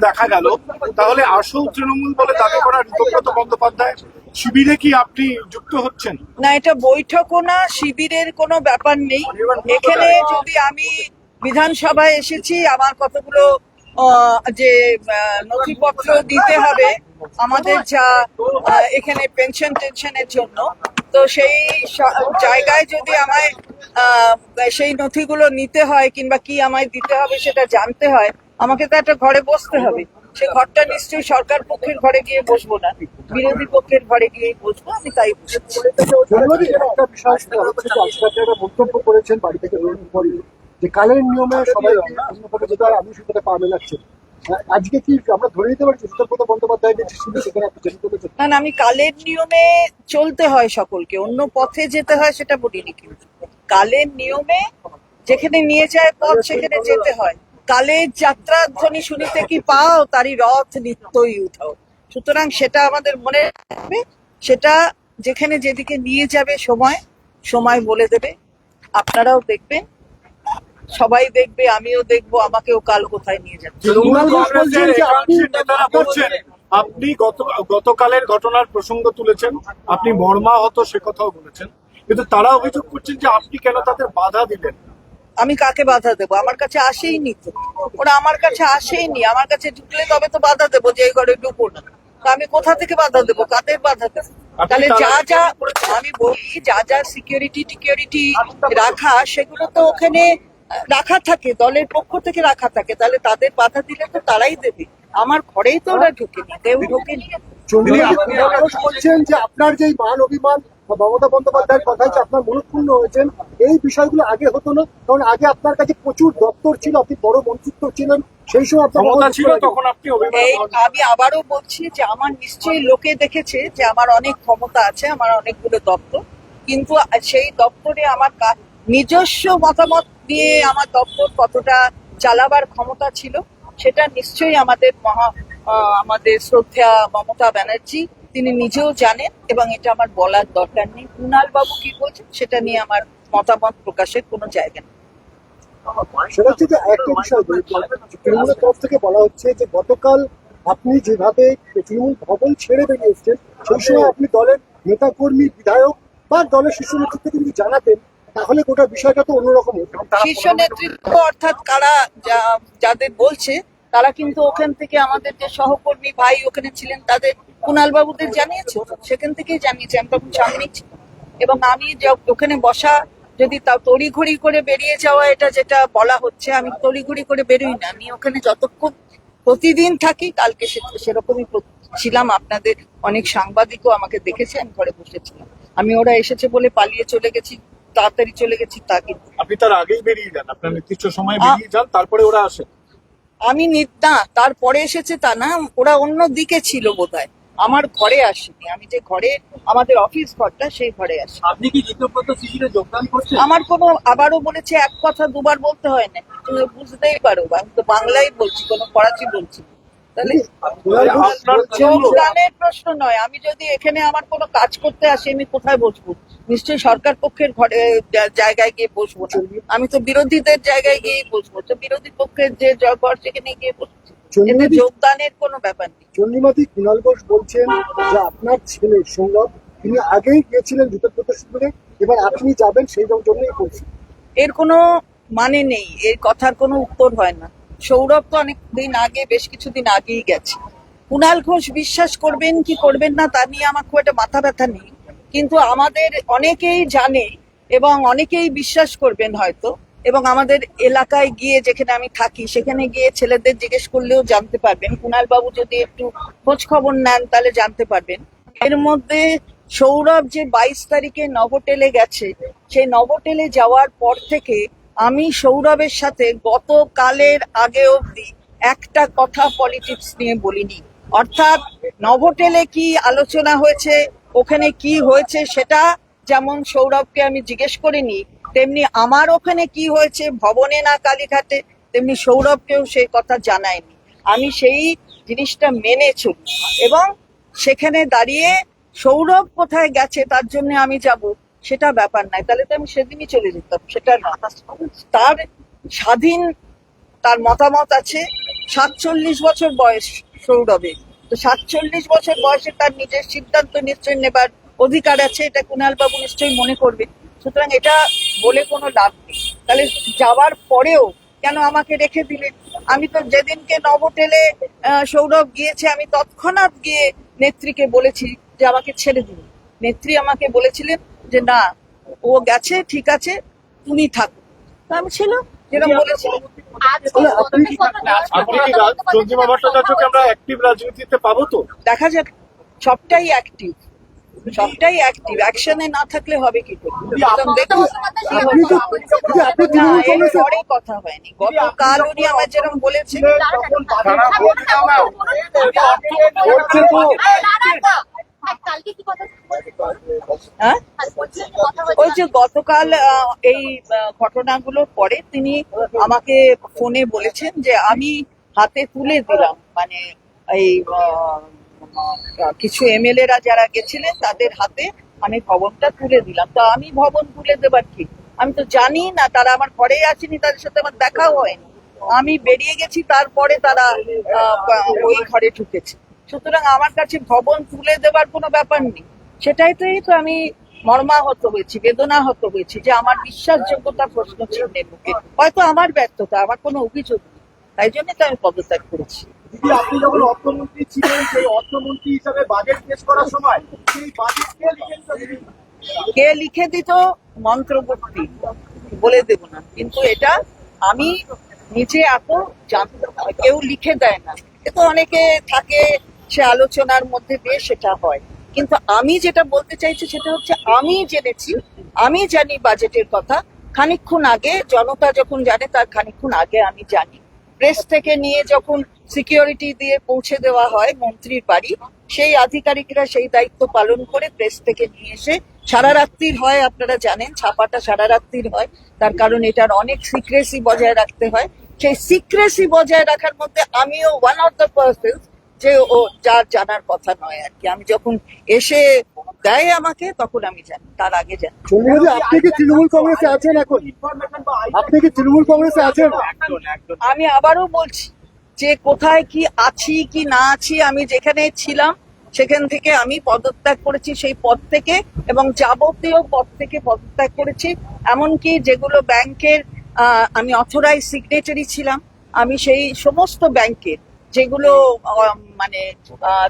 দেখা গেল, তাহলে আসল তৃণমূল বলে দাবি করা ঋতব্রত বন্দ্যোপাধ্যায় শিবিরে কি আপনি যুক্ত হচ্ছেন? না, এটা বৈঠকও না, শিবিরের কোনো ব্যাপার নেই। এখানে যদি আমি বিধানসভায় এসেছি, আমার কতগুলো যে নথিপত্র দিতে হবে আমাদের, যা এখানে পেনশন টেনশনের জন্য, তো সেই জায়গায় যদি আমায় সেই নথিগুলো নিতে হয় কিংবা কি আমায় দিতে হবে সেটা জানতে হয়, আমাকে তো একটা ঘরে বসতে হবে। সে ঘরটা নিশ্চয়ই সরকার পক্ষের ঘরে গিয়ে বসবো না, বিরোধী পক্ষের ঘরে গিয়ে বসবো। আমি তাই মন্তব্য করেছেন বাড়ি থেকে বেরোনোর পরে যে কালের নিয়মে সবাই অন্য পক্ষে যেতে হয়, আপনি সেটা পা মেলাচ্ছেন। আজকে কি আমরা ধরে নিতে পারছি ঋতব্রত বন্দ্যোপাধ্যায় সেখানে আপনি চেষ্টা করেছেন? না, আমি কালের নিয়মে চলতে হয় সকলকে, অন্য পথে যেতে হয় সেটা বলিনি। কিন্তু কালের নিয়মে যেখানে নিয়ে যায় পথ সেখানে যেতে হয়। কালের যাত্রা ধ্বনি শুনিতে কি পাও, তারই রথ নিত্যই উঠাও। সুতরাং সেটা আমাদের মনে রাখবে, সেটা যেখানে যেদিকে নিয়ে যাবে সময় বলে দেবে। আপনারাও দেখবেন, সবাই দেখবে, আমিও দেখবো, আমাকেও কাল কোথায় নিয়ে যাবে। আপনি গতকালের ঘটনার প্রসঙ্গ তুলেছেন, আপনি মর্মাহত সে কথাও বলেছেন, কিন্তু তারা অভিযোগ করছেন যে আপনি কেন তাদের বাধা দিলেন। আমি কাকে বাধা দেবো? আমার কাছে আসেইনি তো, ওরা আমার কাছে আসেইনি। আমার কাছে ঢুকলে তবে তো বাধা দেবো যে এই ঘরে ঢুকো না। আমি কোথা থেকে বাধা দেবো? কাদের বাধা দেবো? তাহলে যা আমি বলি, যা সিকিউরিটি রাখা, সেগুলো তো ওখানে রাখা থাকে, দলের পক্ষ থেকে রাখা থাকে। তাহলে তাদের বাধা দিলে তো তারাই দেবে। আমার ঘরেই তো ওরা ঢুকেনি, কেউ ঢুকেনি। বলছেন যে আপনার যে মান অভিমান মমতা বন্দ্যোপাধ্যায়ের কথাই যে আপনার মনক্ষুণ্ণ হয়েছেন, এই বিষয়গুলো আগে হতো না, কারণ আগে আপনার কাছে প্রচুর দপ্তর ছিল, আপনি বড় মন্ত্রিত্ব ছিলেন, সেই সময় আপনার ছিল, তখন আপনি আমি আবারও বলছি যে আমার নিশ্চয়ই লোকে দেখেছে যে আমার অনেক ক্ষমতা আছে, আমার অনেকগুলো দপ্তর, কিন্তু সেই দপ্তরে আমার নিজস্ব মতামত দিয়ে আমার দপ্তর কতটা চালাবার ক্ষমতা ছিল সেটা নিশ্চয়ই আমাদের শ্রদ্ধা মমতা ব্যানার্জি তিনি নিজেও জানেন, এবং এটা আমার বলার দরকার নেই। কুণাল বাবু কি বলছেন সেটা নিয়ে আমার মতামত প্রকাশের কোনো জায়গা নেই। সেটা হচ্ছে যে একটা বিষয় তৃণমূলের তরফ থেকে বলা হচ্ছে যে গতকাল আপনি যেভাবে তৃণমূল ভবন ছেড়ে বেরিয়ে এসছেন, সেই সময় আপনি দলের নেতা কর্মী বিধায়ক বা দলের শীর্ষ নেতৃত্বকে যদি জানাতেন, তাহলে গোটা বিষয়টা তো অন্যরকম হতো। শীর্ষ নেতৃত্ব অর্থাৎ কারা যাদের বলছে, তারা কিন্তু ওখান থেকে আমাদের যে সহকর্মী ভাই ওখানে ছিলেন তাদের কুণাল বাবুদের জানিয়েছে, সেখান থেকেই জানিয়েছে। আমি তখন সামনেই ছিলাম, এবং আমি ওখানে বসা, যদি তা তড়িঘড়ি করে বেরিয়ে যাওয়া এটা যেটা বলা হচ্ছে, আমি তড়িঘড়ি করে বেরোই না। আমি ওখানে যতক্ষণ প্রতিদিন থাকি, কালকে সেরকমই ছিলাম। আপনাদের অনেক সাংবাদিকও আমাকে দেখেছে, আমি ঘরে বসেছিলাম। আমি ওরা এসেছে বলে পালিয়ে চলে গেছি, তাড়াতাড়ি চলে গেছি তা কিন্তু। আপনি তার আগেই বেরিয়ে যান, আপনার নির্দিষ্ট সময় বেরিয়ে যান, তারপরে ওরা আসে? আমি না, তারপরে এসেছে তা না, ওরা অন্য দিকে ছিল বোধহয়, আমার ঘরে আসেনি। আমি যে ঘরে, আমাদের অফিস ঘরটা, সেই ঘরে আসি। আপনি কি ঋতব্রত শিবিরে যোগদান করছেন? আমার কোনো, আবারও বলেছে, এক কথা দুবার বলতে হয় না, তুমি বুঝতেই পারো। আমি তো বাংলায় বলছি, কোনো ফরাসি বলছি। তাহলে যোগদানের প্রশ্ন নয়। আমি যদি এখানে আমার কোনো কাজ করতে আসি, আমি কোথায় বসবো? নিশ্চয়ই সরকার পক্ষের ঘরে জায়গায় গিয়ে বসবো না। আমি তো বিরোধীদের জায়গায় গিয়েই বসবো, তো বিরোধী পক্ষের যে ঘর সেখানে গিয়ে বসবো। এতে যোগদানের কোনো ব্যাপার নেই। চন্দ্রিমাদি কুণাল ঘোষ বলছেন যে আপনার ছেলে সৌরভ, তিনি আগেই গিয়েছিলেন ঋতব্রত শিবিরে, এবার আপনি যাবেন, সেই জন্যই বলছেন। এর কোনো মানে নেই, এর কথার কোনো উত্তর হয় না। সৌরভ তো অনেক দিন আগে, বেশ কিছুদিন আগেই গেছে। কুণাল ঘোষ বিশ্বাস করবেন কি করবেন না তা নিয়ে আমার খুব একটা মাথা ব্যথা নেই, কিন্তু আমাদের অনেকেই জানে এবং অনেকেই বিশ্বাস করবেন হয়তো, এবং আমাদের এলাকায় গিয়ে, যেখানে আমি থাকি সেখানে গিয়ে ছেলেদের জিজ্ঞেস করলেও জানতে পারবেন। কুণাল বাবু যদি একটু খোঁজ খবর নেন তাহলে জানতে পারবেন। এর মধ্যে সৌরভ যে 22 তারিখে নভোটেলে গেছে, সেই নভোটেলে যাওয়ার পর থেকে আমি সৌরভের সাথে গতকালের আগে অবধি একটা কথা পলিটিক্স নিয়ে বলিনি। অর্থাৎ নভোটেলে কি আলোচনা হয়েছে, ওখানে কি হয়েছে, সেটা যেমন সৌরভকে আমি জিজ্ঞেস করিনি, তেমনি আমার ওখানে কি হয়েছে ভবনে না কালীঘাটে, তেমনি সৌরভকেও সেই কথা জানায়নি। আমি সেই জিনিসটা মেনে চলি, এবং সেখানে দাঁড়িয়ে সৌরভ কোথায় গেছে তার জন্য আমি যাব, সেটা ব্যাপার নাই। তাহলে তো আমি সেদিনই চলে যেতাম, সেটা না। তার স্বাধীন তার মতামত আছে। 47 বছর বয়স সৌরভের, তো 47 বছর বয়সে তার নিজের সিদ্ধান্ত নিশ্চয়ই নেবার অধিকার আছে, এটা কুণাল বাবু নিশ্চয়ই মনে করবে। সুতরাং এটা বলে কোনো লাভ নেই। তাহলে যাওয়ার পরেও কেন আমাকে রেখে দিলেন? আমি তো যেদিনকে নভোটেলে সৌরভ গিয়েছে, আমি তৎক্ষণাৎ গিয়ে নেত্রীকে বলেছি যে আমাকে ছেড়ে দিন। নেত্রী আমাকে বলেছিলেন যে না, ও গেছে, ঠিক আছে, তুমি থাকো। তো আমি ছিল যেরকম বলেছিলাম। আপনি কি চন্দ্রিমা ভট্টাচার্যকে আমরা অ্যাক্টিভ রাজনীতিতে পাবো তো? দেখা যাক, সবটাই অ্যাক্টিভ, সবটাই অ্যাক্টিভ। অ্যাকশনে না থাকলে হবে কি করে? দেখুন কি হচ্ছে। না, এর পরে কথা হয়নি। গতকাল উনি আমার যেরকম বলেছেন, হ্যাঁ, ওই যে গতকাল এই ঘটনাগুলোর পরে তিনি আমাকে ফোনে বলেছেন যে আমি হাতে তুলে দিলাম, মানে এই কিছু এমএলএরা যারা গেছিলেন তাদের হাতে আমি ভবনটা তুলে দিলাম। তো আমি ভবন তুলে দেবার কি? আমি তো জানি না, তারা আমার ঘরে আসেনি, তাদের সাথে আমার দেখাও হয়নি। আমি বেরিয়ে গেছি, তারপরে তারা ওই ঘরে ঢুকেছে। সুতরাং আমার কাছে ভবন তুলে দেবার কোনো ব্যাপার নেই। সেটাইতেই তো আমি মর্মাহত হয়েছি, বেদনাহত হয়েছি যে আমার বিশ্বাসযোগ্যতা প্রশ্ন চিহ্নের মুখে। হয়তো আমার ব্যর্থতা, আমার কোনো অভিযোগ নেই, তাই জন্য তো আমি পদত্যাগ করেছি। দিদি, আপনি যখন অর্থমন্ত্রী ছিলেন, সেই অর্থমন্ত্রী হিসাবে বাজেট পেশ করার সময় সেই বাজেট কে লিখেছেন? কে লিখে দিত মন্ত্রগুপ্তি বলে দেব না, কিন্তু এটা আমি নিজে এত জানতাম না। কেউ লিখে দেয় না, এতো অনেকে থাকে, সে আলোচনার মধ্যে দিয়ে সেটা হয়। কিন্তু আমি যেটা বলতে চাইছি সেটা হচ্ছে, আমি জেনেছি, আমি জানি বাজেটের কথা খানিকক্ষণ আগে, জনতা যখন জানে তার খানিকক্ষণ আগে আমি জানি। প্রেস থেকে নিয়ে যখন সিকিউরিটি দিয়ে পৌঁছে দেওয়া হয় মন্ত্রীর বাড়ি, সেই আধিকারিকরা সেই দায়িত্ব পালন করে প্রেস থেকে নিয়ে এসে সারা রাত্রির হয়, আপনারা জানেন ছাপাটা সারা রাত্রির হয়, তার কারণ এটার অনেক সিক্রেসি বজায় রাখতে হয়। সেই সিক্রেসি বজায় রাখার মধ্যে আমিও ওয়ান অফ দ্য পার্সন যে ও যার জানার কথা নয় আর কি। আমি যখন এসে দেয় আমাকে, তখন আমি জানি, তার আগে জানি। চন্দ্রিমাদি, আপনি কি তৃণমূল কংগ্রেসে আছেন এখন? আপনি কি তৃণমূল কংগ্রেসে আছেন? আমি আবারও বলছি যে কোথায় কি আছি কি না আছি, আমি যেখানে ছিলাম সেখান থেকে আমি পদত্যাগ করেছি, সেই পদ থেকে, এবং যাবতীয় পদ থেকে পদত্যাগ করেছি। এমনকি যেগুলো ব্যাংকের আমি অথরাইজ সিগনেচারি ছিলাম, আমি সেই সমস্ত ব্যাংকের যেগুলো মানে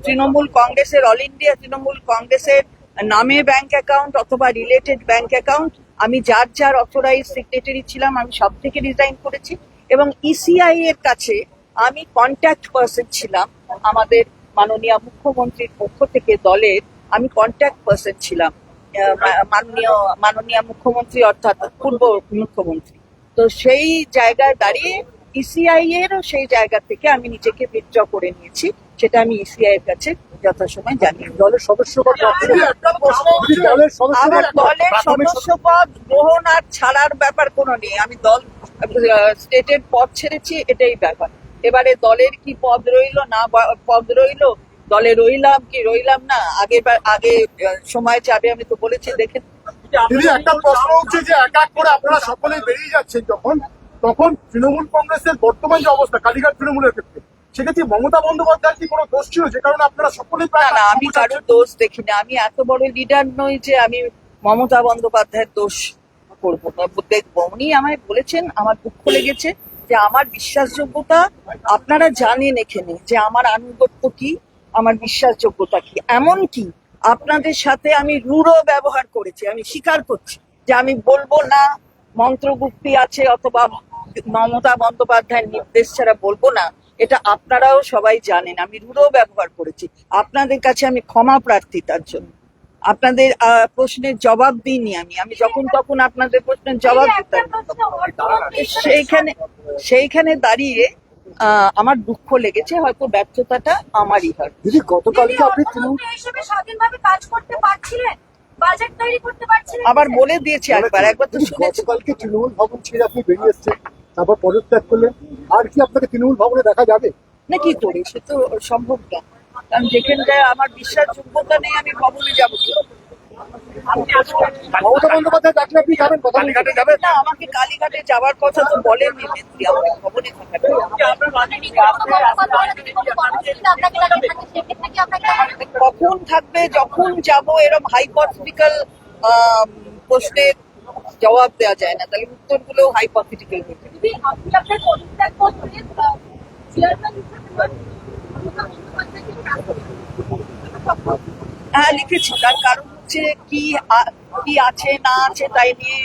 তৃণমূল কংগ্রেসের, অল ইন্ডিয়া তৃণমূল কংগ্রেসের নামে ব্যাংক অ্যাকাউন্ট অথবা রিলেটেড ব্যাংক অ্যাকাউন্ট, আমি যার যার অথরাইজ সিগনেচারি ছিলাম আমি সব থেকে রিজাইন করেছি। এবং ইসিআই এর কাছে আমি কন্ট্যাক্ট পার্সন ছিলাম, আমাদের মাননীয় মুখ্যমন্ত্রীর পক্ষ থেকে দলের আমি কন্ট্যাক্ট পার্সন ছিলাম, মাননীয় মুখ্যমন্ত্রী অর্থাৎ পূর্ব মুখ্যমন্ত্রী। তো সেই জায়গায় দাঁড়িয়ে ইসিআই এর সেই জায়গা থেকে আমি নিজেকে বিদ্র করে নিয়েছি, সেটা আমি ইসিআই এর কাছে যথাসময় জানিয়ে। দলের সদস্য পদ দলের আমার দলের সদস্য সদস্য পদ গ্রহণ আর ছাড়ার ব্যাপার কোনো নেই। আমি দল স্টেটের পদ ছেড়েছি, এটাই ব্যাপার। এবারে দলের কি পদ রইলো না পদ রইলো, দলে রইলাম কি রইলাম না, আগে সময় যাবে, আমি তো বলেছি দেখেন। দিদি, একটা প্রশ্ন হচ্ছে যে এক এক করে আপনারা সকলেই বেরিয়ে যাচ্ছেন তখন তৃণমূল কংগ্রেসের বর্তমান যে অবস্থা কালীঘাট তৃণমূলের ক্ষেত্রে, সেক্ষেত্রে মমতা বন্দ্যোপাধ্যায়ের কি কোনো দোষ ছিল, যে কারণে আপনারা সকলেই না না, আমি কারোর দোষ দেখি না। আমি এত বড় লিডার নই যে আমি মমতা বন্দ্যোপাধ্যায়ের দোষ করবো দেখবো। উনি আমায় বলেছেন, আমার দুঃখ লেগেছে যে আমার বিশ্বাসযোগ্যতা, আপনারা জানেন এখানে যে আমার আনুগত্য কি, আমার বিশ্বাসযোগ্যতা কি। এমন কি আপনাদের সাথে আমি রূঢ় ব্যবহার করেছি, আমি স্বীকার করছি যে আমি বলবো না মন্ত্রগুপ্তি আছে অথবা মমতা বন্দ্যোপাধ্যায়ের নির্দেশ ছাড়া বলবো না, এটা আপনারাও সবাই জানেন। আমি রূঢ় ব্যবহার করেছি, আপনাদের কাছে আমি ক্ষমা প্রার্থী তার জন্য। আপনাদের প্রশ্নের জবাব দিইনি, আমি যখন তখন আপনাদের প্রশ্নের জবাব দিতাম। সেইখানে দাঁড়িয়ে আমার দুঃখ লেগেছে, হয়তো ব্যর্থতাটা আমারই হয়। দিদি, গতকালকে আপনি হিসেবে স্বাধীনভাবে কাজ করতে পারছিলেন, বাজেট তৈরি করতে পারছিলেন। আবার বলে দিয়েছি একবার তো শুনেছি। গতকালকে তৃণমূল ভবন ছেড়ে আপনি বেরিয়ে এসেছেন, তারপর পদত্যাগ করলেন, আর কি আপনাকে তৃণমূল ভবনে দেখা যাবে? না, কি করি, সে তো সম্ভব না, কারণ যেখানটায় আমার বিশ্বাসযোগ্যতা নেই আমি ভবনে যাবো কি? মমতা বন্দ্যোপাধ্যায় ডাকলে আপনি যাবেন, কালীঘাটে যাবেন? না, আমাকে কালীঘাটে যাওয়ার কথা তো বলেননি নেত্রী, আমাকে ভবনে থাকা কখন থাকবে, যখন যাব, এরকম হাইপোথেটিক্যাল প্রশ্নের জবাব দেওয়া যায় না, তাহলে উত্তরগুলো হাইপোথেটিক্যাল হয়ে যাবে। হ্যাঁ, লিখেছি। তার কারণ হচ্ছে কি আছে না আছে তাই নিয়ে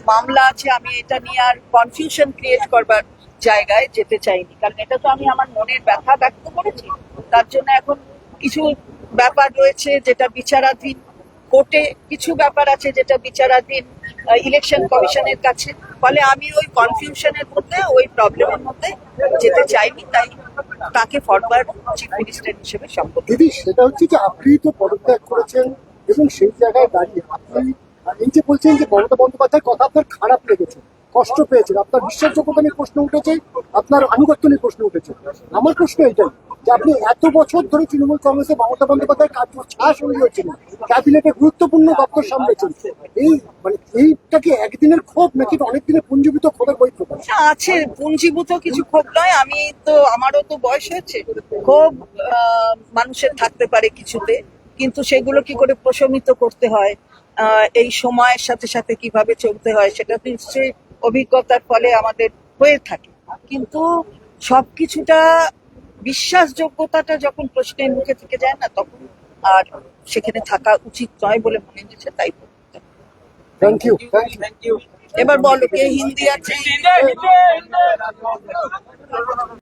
মামলা আছে, আমি এটা নিয়ে আর কনফিউশন ক্রিয়েট করবার জায়গায় যেতে চাইনি, কারণ এটা তো আমি আমার মনের ব্যথা ব্যক্ত করেছি। তার জন্য এখন কিছু ব্যাপার রয়েছে যেটা বিচারাধীন কোর্টে, কিছু ব্যাপার আছে যেটা বিচারাধীন ইলেকশন কমিশনের কাছে। ফলে আমি ওই কনফিউশনের মধ্যে, ওই প্রবলেমের মধ্যে যেতে চাইনি, তাই তাকে ফরওয়ার্ড চিফ মিনিস্টার হিসেবে সম্পর্ক। দিদি, সেটা হচ্ছে যে আপনি তো পদত্যাগ করেছেন এবং সেই জায়গায় দাঁড়িয়ে আপনি এই যে বলছেন যে মমতা বন্দ্যোপাধ্যায়ের কথা আপনার খারাপ লেগেছে, কষ্ট পেয়েছেন, আপনার বিশ্বাসযোগ্যতা নিয়ে প্রশ্ন উঠেছে, আপনার আনুগত্য নিয়ে প্রশ্ন উঠেছে। আমার প্রশ্ন এটাই যে আপনি এত বছর ধরে তৃণমূল কংগ্রেসে মমতা বন্দ্যোপাধ্যায়ের কাজ সঙ্গী হচ্ছেন, ক্যাবিনেটে গুরুত্বপূর্ণ দপ্তর সামলেছেন, এই মানে এইটাকে একদিনের ক্ষোভ নাকি অনেক দিনের পুঞ্জীবিত ক্ষোভের বহিঃপ্রকাশ? আছে পুঞ্জীভূত কিছু ক্ষোভ নয়। আমি তো, আমারও তো বয়স হয়েছে, ক্ষোভ মানুষের থাকতে পারে কিছুতে, কিন্তু সেগুলো কি করে প্রশমিত করতে হয়, এই সময়ের সাথে সাথে কিভাবে চলতে হয়, সেটা তো নিশ্চয়ই অভিজ্ঞতার ফলে আমাদের হয়ে থাকে। কিন্তু সবকিছুটা, বিশ্বাসযোগ্যতাটা যখন প্রশ্নের মুখে থেকে যায় না, তখন আর সেখানে থাকা উচিত নয় বলে মনে হয়েছে, তাই। Thank you. এবার বলো, কে হিন্দি আছে?